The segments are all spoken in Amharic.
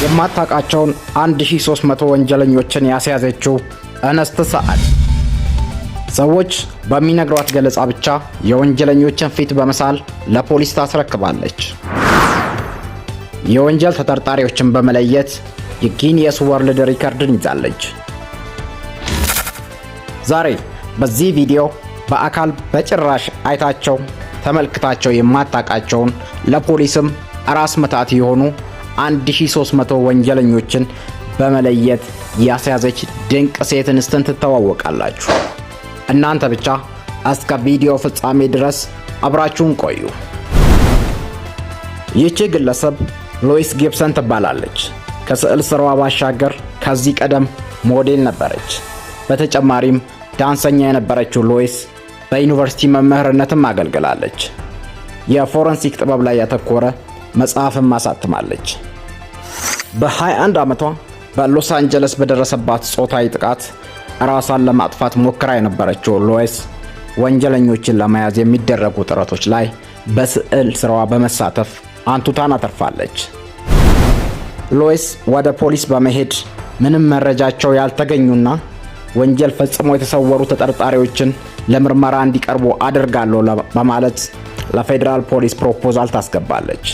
የማታውቃቸውን 1300 ወንጀለኞችን ያስያዘችው እንስት ሰዓድ ሰዎች በሚነግሯት ገለጻ ብቻ የወንጀለኞችን ፊት በመሳል ለፖሊስ ታስረክባለች። የወንጀል ተጠርጣሪዎችን በመለየት የጊኒየስ ወርልድ ሪከርድን ይዛለች። ዛሬ በዚህ ቪዲዮ በአካል በጭራሽ አይታቸው ተመልክታቸው የማታውቃቸውን ለፖሊስም ራስ መታት የሆኑ 1300 ወንጀለኞችን በመለየት ያስያዘች ድንቅ ሴት እንስትን ትተዋወቃላችሁ። እናንተ ብቻ እስከ ቪዲዮ ፍጻሜ ድረስ አብራችሁን ቆዩ። ይህች ግለሰብ ሎይስ ጊብሰን ትባላለች። ከስዕል ስራዋ ባሻገር ከዚህ ቀደም ሞዴል ነበረች። በተጨማሪም ዳንሰኛ የነበረችው ሎይስ በዩኒቨርሲቲ መምህርነትም አገልግላለች። የፎረንሲክ ጥበብ ላይ ያተኮረ መጽሐፍም አሳትማለች። በ21 ዓመቷ በሎስ አንጀለስ በደረሰባት ጾታዊ ጥቃት ራሷን ለማጥፋት ሞክራ የነበረችው ሎይስ ወንጀለኞችን ለመያዝ የሚደረጉ ጥረቶች ላይ በስዕል ስራዋ በመሳተፍ አንቱታን አተርፋለች። ሎይስ ወደ ፖሊስ በመሄድ ምንም መረጃቸው ያልተገኙና ወንጀል ፈጽሞ የተሰወሩ ተጠርጣሪዎችን ለምርመራ እንዲቀርቡ አድርጋለሁ በማለት ለፌዴራል ፖሊስ ፕሮፖዛል ታስገባለች።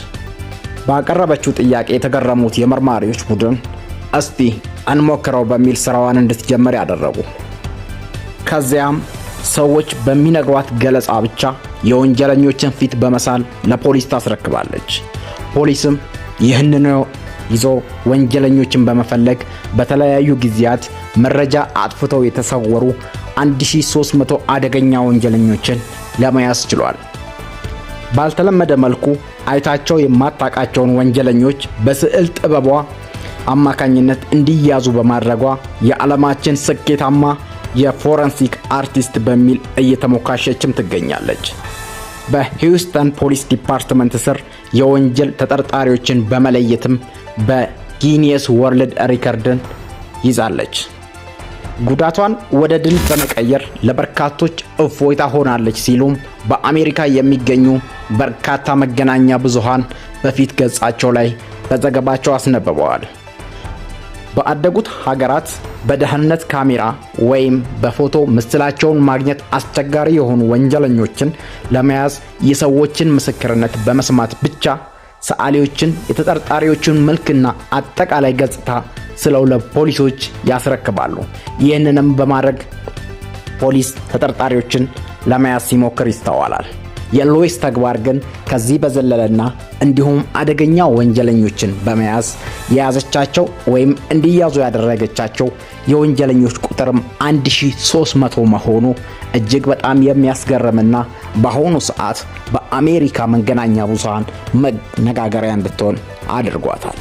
ባቀረበችው ጥያቄ የተገረሙት የመርማሪዎች ቡድን እስቲ እንሞክረው በሚል ስራዋን እንድትጀምር ያደረጉ። ከዚያም ሰዎች በሚነግሯት ገለጻ ብቻ የወንጀለኞችን ፊት በመሳል ለፖሊስ ታስረክባለች። ፖሊስም ይህንን ይዞ ወንጀለኞችን በመፈለግ በተለያዩ ጊዜያት መረጃ አጥፍተው የተሰወሩ 1300 አደገኛ ወንጀለኞችን ለመያዝ ችሏል። ባልተለመደ መልኩ አይታቸው የማታውቃቸውን ወንጀለኞች በስዕል ጥበቧ አማካኝነት እንዲያዙ በማድረጓ የዓለማችን ስኬታማ የፎረንሲክ አርቲስት በሚል እየተሞካሸችም ትገኛለች። በሂውስተን ፖሊስ ዲፓርትመንት ስር የወንጀል ተጠርጣሪዎችን በመለየትም በጊኒየስ ወርልድ ሪከርድን ይዛለች። ጉዳቷን ወደ ድል በመቀየር ለበርካቶች እፎይታ ሆናለች ሲሉም በአሜሪካ የሚገኙ በርካታ መገናኛ ብዙሃን በፊት ገጻቸው ላይ በዘገባቸው አስነብበዋል። በአደጉት ሀገራት በደህንነት ካሜራ ወይም በፎቶ ምስላቸውን ማግኘት አስቸጋሪ የሆኑ ወንጀለኞችን ለመያዝ የሰዎችን ምስክርነት በመስማት ብቻ ሰዓሊዎችን የተጠርጣሪዎችን መልክና አጠቃላይ ገጽታ ስለው ለፖሊሶች ያስረክባሉ። ይህንንም በማድረግ ፖሊስ ተጠርጣሪዎችን ለመያዝ ሲሞክር ይስተዋላል። የሎይስ ተግባር ግን ከዚህ በዘለለና እንዲሁም አደገኛ ወንጀለኞችን በመያዝ የያዘቻቸው ወይም እንዲያዙ ያደረገቻቸው የወንጀለኞች ቁጥርም 1300 መሆኑ እጅግ በጣም የሚያስገርምና በአሁኑ ሰዓት በአሜሪካ መገናኛ ብዙሃን መነጋገሪያ እንድትሆን አድርጓታል።